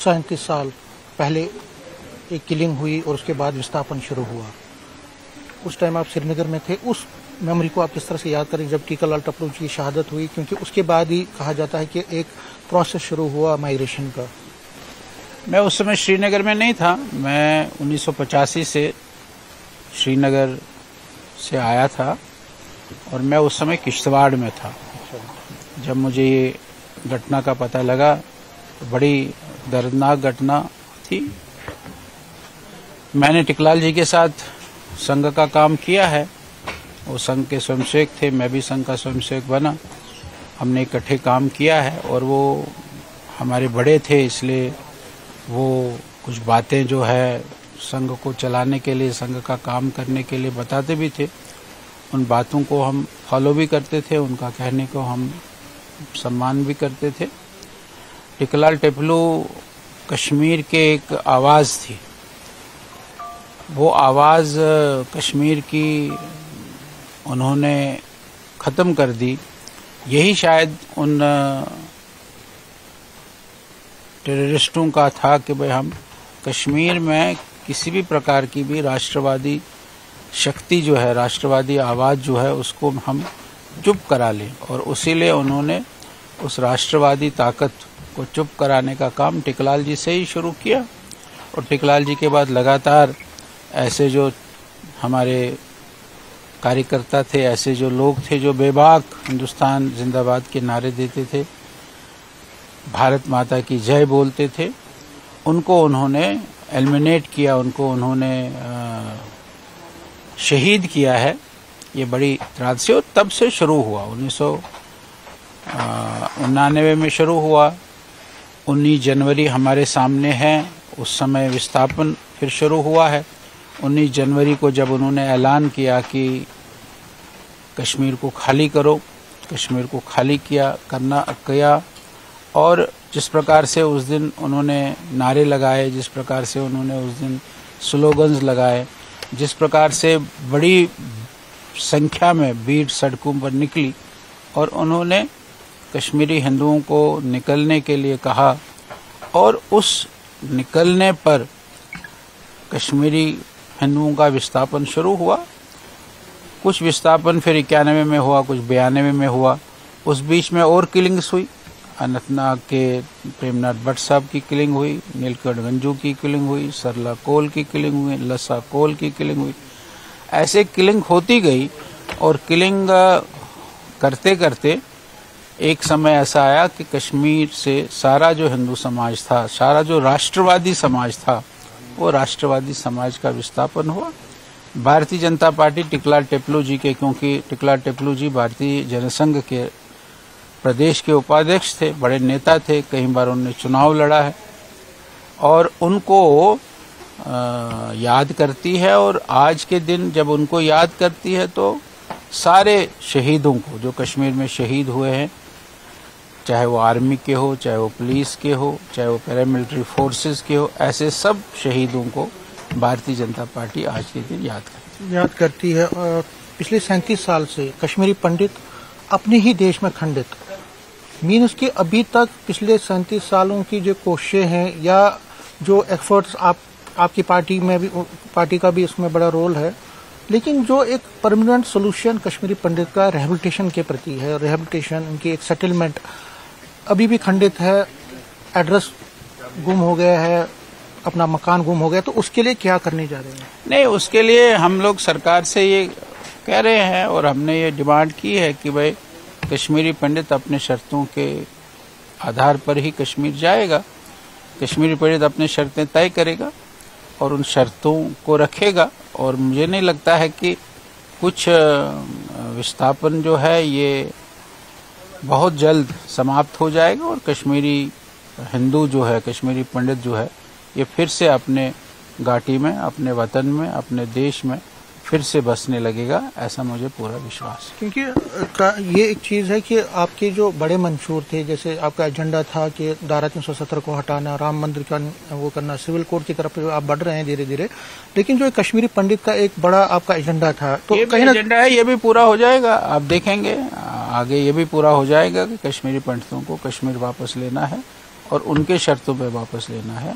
37 साल पहले एक किलिंग हुई और उसके बाद विस्थापन शुरू हुआ। उस टाइम आप श्रीनगर में थे, उस मेमोरी को आप किस तरह से याद करें जब टीकालाल टपलू की शहादत हुई, क्योंकि उसके बाद ही कहा जाता है कि एक प्रोसेस शुरू हुआ माइग्रेशन का। मैं उस समय श्रीनगर में नहीं था। मैं 1985 से श्रीनगर से आया था और मैं उस समय किश्तवाड़ में था। जब मुझे ये घटना का पता लगा तो बड़ी दर्दनाक घटना थी। मैंने टिकलाल जी के साथ संघ का काम किया है। वो संघ के स्वयंसेवक थे, मैं भी संघ का स्वयंसेवक बना। हमने इकट्ठे काम किया है और वो हमारे बड़े थे, इसलिए वो कुछ बातें जो है संघ को चलाने के लिए, संघ का काम करने के लिए बताते भी थे। उन बातों को हम फॉलो भी करते थे, उनका कहने को हम सम्मान भी करते थे। टिकलाल टपलू कश्मीर के एक आवाज़ थी। वो आवाज़ कश्मीर की उन्होंने ख़त्म कर दी। यही शायद उन टेररिस्टों का था कि भाई हम कश्मीर में किसी भी प्रकार की भी राष्ट्रवादी शक्ति जो है, राष्ट्रवादी आवाज़ जो है, उसको हम चुप करा लें। और उसीलिए उन्होंने उस राष्ट्रवादी ताकत को चुप कराने का काम टिकलाल जी से ही शुरू किया। और टिकलाल जी के बाद लगातार ऐसे जो हमारे कार्यकर्ता थे, ऐसे जो लोग थे जो बेबाक हिंदुस्तान जिंदाबाद के नारे देते थे, भारत माता की जय बोलते थे, उनको उन्होंने एलिमिनेट किया, उनको उन्होंने शहीद किया है। ये बड़ी इतराज से और तब से शुरू हुआ। 1999 में शुरू हुआ। 19 जनवरी हमारे सामने है, उस समय विस्थापन फिर शुरू हुआ है। 19 जनवरी को जब उन्होंने ऐलान किया कि कश्मीर को खाली करो, कश्मीर को खाली किया और जिस प्रकार से उस दिन उन्होंने नारे लगाए, जिस प्रकार से उन्होंने उस दिन स्लोगन्स लगाए, जिस प्रकार से बड़ी संख्या में भीड़ सड़कों पर निकली और उन्होंने कश्मीरी हिंदुओं को निकलने के लिए कहा, और उस निकलने पर कश्मीरी हिंदुओं का विस्थापन शुरू हुआ। कुछ विस्थापन फिर 91 में हुआ, कुछ 92 में हुआ। उस बीच में और किलिंग्स हुई। अनंतनाग के प्रेमनाथ भट्ट साहब की किलिंग हुई, नीलकंठ गंजू की किलिंग हुई, सरला कोल की किलिंग हुई, लस्सा कोल की किलिंग हुई। ऐसे किलिंग होती गई और किलिंग करते करते एक समय ऐसा आया कि कश्मीर से सारा जो हिंदू समाज था, सारा जो राष्ट्रवादी समाज था, वो राष्ट्रवादी समाज का विस्थापन हुआ। भारतीय जनता पार्टी टिकलाल टपलू जी के, क्योंकि टिकलाल टपलू जी भारतीय जनसंघ के प्रदेश के उपाध्यक्ष थे, बड़े नेता थे, कई बार उन्होंने चुनाव लड़ा है और उनको याद करती है। और आज के दिन जब उनको याद करती है तो सारे शहीदों को जो कश्मीर में शहीद हुए हैं, चाहे वो आर्मी के हो, चाहे वो पुलिस के हो, चाहे वो पैरामिलिट्री फोर्सेस के हो, ऐसे सब शहीदों को भारतीय जनता पार्टी आज के दिन याद करती है। पिछले 37 साल से कश्मीरी पंडित अपने ही देश में खंडित, मीन्स कि अभी तक पिछले 37 सालों की जो कोशिशें हैं या जो एफर्ट्स आपकी पार्टी में भी, पार्टी का भी इसमें बड़ा रोल है, लेकिन जो एक परमानेंट सोल्यूशन कश्मीरी पंडित का रिहेबिलिटेशन के प्रति है, रिहेबिलिटेशन, उनकी एक सेटलमेंट अभी भी खंडित है। एड्रेस गुम हो गया है, अपना मकान गुम हो गया, तो उसके लिए क्या करने जा रहे हैं? नहीं, उसके लिए हम लोग सरकार से ये कह रहे हैं और हमने ये डिमांड की है कि भाई कश्मीरी पंडित अपने शर्तों के आधार पर ही कश्मीर जाएगा। कश्मीरी पंडित अपने शर्तें तय करेगा और उन शर्तों को रखेगा। और मुझे नहीं लगता है कि कुछ विस्थापन जो है ये बहुत जल्द समाप्त हो जाएगा और कश्मीरी हिंदू जो है, कश्मीरी पंडित जो है, ये फिर से अपने घाटी में, अपने वतन में, अपने देश में फिर से बसने लगेगा, ऐसा मुझे पूरा विश्वास है। क्योंकि ये एक चीज़ है कि आपके जो बड़े मंशूर थे, जैसे आपका एजेंडा था कि धारा 370 को हटाना, राम मंदिर का वो करना, सिविल कोड की तरफ आप बढ़ रहे हैं धीरे धीरे, लेकिन जो कश्मीरी पंडित का एक बड़ा आपका एजेंडा था, तो ये कहीं एजेंडा है, ये भी पूरा हो जाएगा। आप देखेंगे आगे ये भी पूरा हो जाएगा कि कश्मीरी पंडितों को कश्मीर वापस लेना है और उनके शर्तों पे वापस लेना है।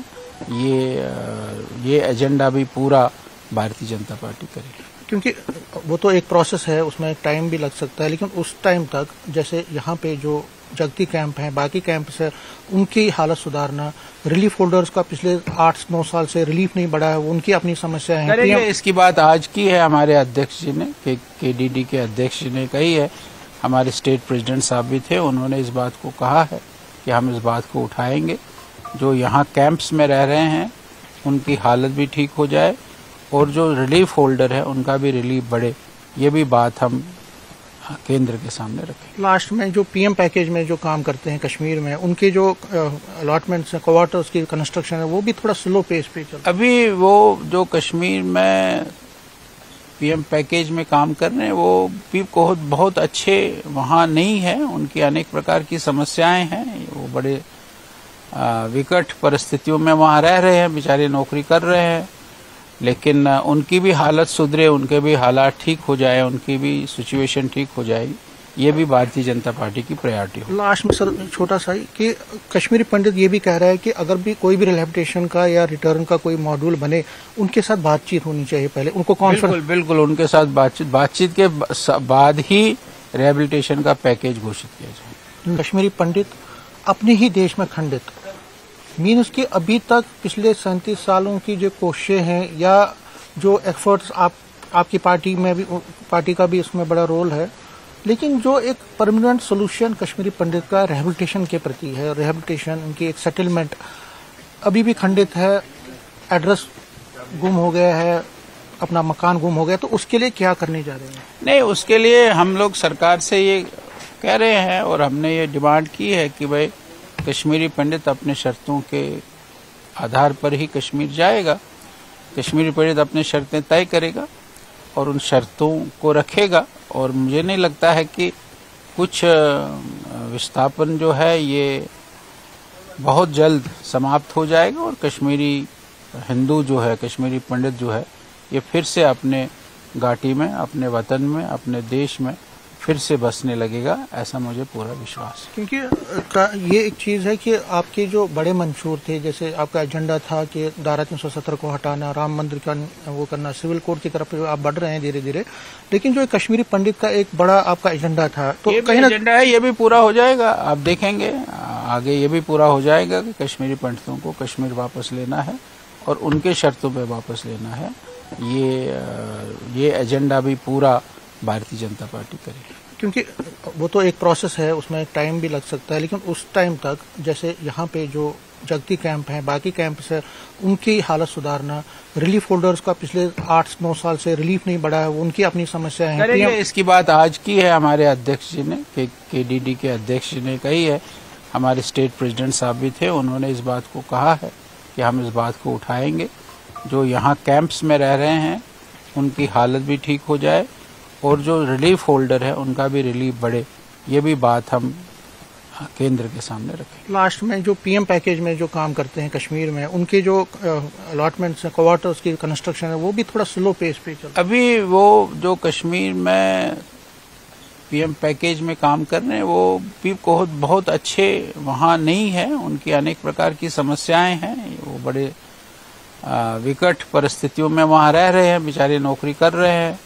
ये एजेंडा भी पूरा भारतीय जनता पार्टी करेगी। क्योंकि वो तो एक प्रोसेस है, उसमें टाइम भी लग सकता है, लेकिन उस टाइम तक जैसे यहाँ पे जो जगती कैंप है, बाकी कैंप्स है, उनकी हालत सुधारना, रिलीफ होल्डर्स का पिछले 8-9 साल से रिलीफ नहीं बढ़ा है, उनकी अपनी समस्या है। इसकी बात आज की है हमारे अध्यक्ष जी ने, केडीडी के अध्यक्ष जी ने कही है। हमारे स्टेट प्रेसिडेंट साहब भी थे, उन्होंने इस बात को कहा है कि हम इस बात को उठाएंगे, जो यहाँ कैंप्स में रह रहे हैं उनकी हालत भी ठीक हो जाए और जो रिलीफ होल्डर है उनका भी रिलीफ बढ़े। ये भी बात हम केंद्र के सामने रखें। लास्ट में जो पीएम पैकेज में जो काम करते हैं कश्मीर में, उनके जो अलॉटमेंट्स हैं, क्वार्टर्स की कंस्ट्रक्शन है, वो भी थोड़ा स्लो पेस पे चल। अभी वो जो कश्मीर में पीएम पैकेज में काम कर रहे हैं वो भी बहुत अच्छे वहाँ नहीं है, उनकी अनेक प्रकार की समस्याएं हैं। वो बड़े विकट परिस्थितियों में वहाँ रह रहे हैं, बेचारे नौकरी कर रहे हैं, लेकिन उनकी भी हालत सुधरे, उनके भी हालात ठीक हो जाए, उनकी भी सिचुएशन ठीक हो जाएगी। ये भी भारतीय जनता पार्टी की प्रायोरिटी हो। लास्ट में सर छोटा सा ही कि कश्मीरी पंडित ये भी कह रहा है कि अगर भी कोई भी रिहैबिलिटेशन का या रिटर्न का कोई मॉड्यूल बने, उनके साथ बातचीत होनी चाहिए पहले, उनको कॉन्फ्रेंस। बिल्कुल उनके साथ बातचीत के बाद ही रिहैबिलिटेशन का पैकेज घोषित किया जाए। कश्मीरी पंडित अपने ही देश में खंडित, मीन उसकी अभी तक पिछले 37 सालों की जो कोशिशें हैं या जो एफर्ट्स आपकी पार्टी में भी, पार्टी का भी इसमें बड़ा रोल है, लेकिन जो एक परमानेंट सोल्यूशन कश्मीरी पंडित का रिहैबिलिटेशन के प्रति है, रिहैबिलिटेशन उनकी एक सेटलमेंट अभी भी खंडित है। एड्रेस गुम हो गया है, अपना मकान गुम हो गया, तो उसके लिए क्या करने जा रहे हैं? नहीं, उसके लिए हम लोग सरकार से ये कह रहे हैं और हमने ये डिमांड की है कि भाई कश्मीरी पंडित अपने शर्तों के आधार पर ही कश्मीर जाएगा। कश्मीरी पंडित अपनी शर्तें तय करेगा और उन शर्तों को रखेगा, और मुझे नहीं लगता है कि कुछ विस्थापन जो है ये बहुत जल्द समाप्त हो जाएगा और कश्मीरी हिंदू जो है, कश्मीरी पंडित जो है, ये फिर से अपने घाटी में, अपने वतन में, अपने देश में फिर से बसने लगेगा, ऐसा मुझे पूरा विश्वास है। क्योंकि ये एक चीज है कि आपके जो बड़े मंशूर थे, जैसे आपका एजेंडा था कि धारा 370 को हटाना, राम मंदिर का वो करना, सिविल कोड की तरफ आप बढ़ रहे हैं धीरे धीरे, लेकिन जो कश्मीरी पंडित का एक बड़ा आपका एजेंडा था, तो कहीं ना एजेंडा है, ये भी पूरा हो जाएगा। आप देखेंगे आगे ये भी पूरा हो जाएगा कि कश्मीरी पंडितों को कश्मीर वापस लेना है और उनके शर्तों पे वापस लेना है। ये एजेंडा भी पूरा भारतीय जनता पार्टी करेगी। क्योंकि वो तो एक प्रोसेस है, उसमें टाइम भी लग सकता है, लेकिन उस टाइम तक जैसे यहाँ पे जो जगती कैंप है, बाकी कैंप्स है, उनकी हालत सुधारना, रिलीफ होल्डर्स का पिछले 8-9 साल से रिलीफ नहीं बढ़ा है, उनकी अपनी समस्या है। इसकी बात आज की है हमारे अध्यक्ष जी ने, केडीडी के अध्यक्ष जी ने कही है। हमारे स्टेट प्रेसिडेंट साहब भी थे, उन्होंने इस बात को कहा है कि हम इस बात को उठाएंगे, जो यहाँ कैंप्स में रह रहे हैं उनकी हालत भी ठीक हो जाए और जो रिलीफ होल्डर है उनका भी रिलीफ बढ़े। ये भी बात हम केंद्र के सामने रखें। लास्ट में जो पीएम पैकेज में जो काम करते हैं कश्मीर में, उनके जो अलॉटमेंट्स हैं, क्वार्टर्स की कंस्ट्रक्शन है, वो भी थोड़ा स्लो पेस पे चल। अभी वो जो कश्मीर में पीएम पैकेज में काम कर रहे हैं वो भी बहुत अच्छे वहाँ नहीं है, उनकी अनेक प्रकार की समस्याएं हैं। वो बड़े विकट परिस्थितियों में वहाँ रह रहे हैं, बेचारे नौकरी कर रहे हैं,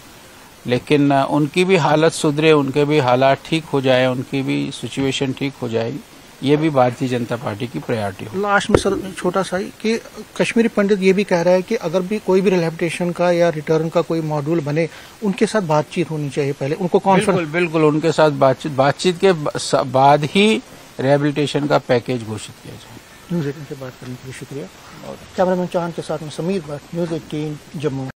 लेकिन उनकी भी हालत सुधरे, उनके भी हालात ठीक हो जाए, उनकी भी सिचुएशन ठीक हो जाएगी। ये भी भारतीय जनता पार्टी की प्रायोरिटी हो। लास्ट में सर छोटा सा ही कि कश्मीरी पंडित ये भी कह रहा है कि अगर भी कोई भी रिहैबिलिटेशन का या रिटर्न का कोई मॉड्यूल बने, उनके साथ बातचीत होनी चाहिए पहले, उनको कॉन्फ्रेंस। बिल्कुल उनके साथ बातचीत के बाद ही रिहैबिलिटेशन का पैकेज घोषित किया जाए। न्यूज़ 18 से बात करने के लिए शुक्रिया। और कैमरामैन चाहन के साथ में समीर भट्ट, न्यूज़ 18 जम्मू।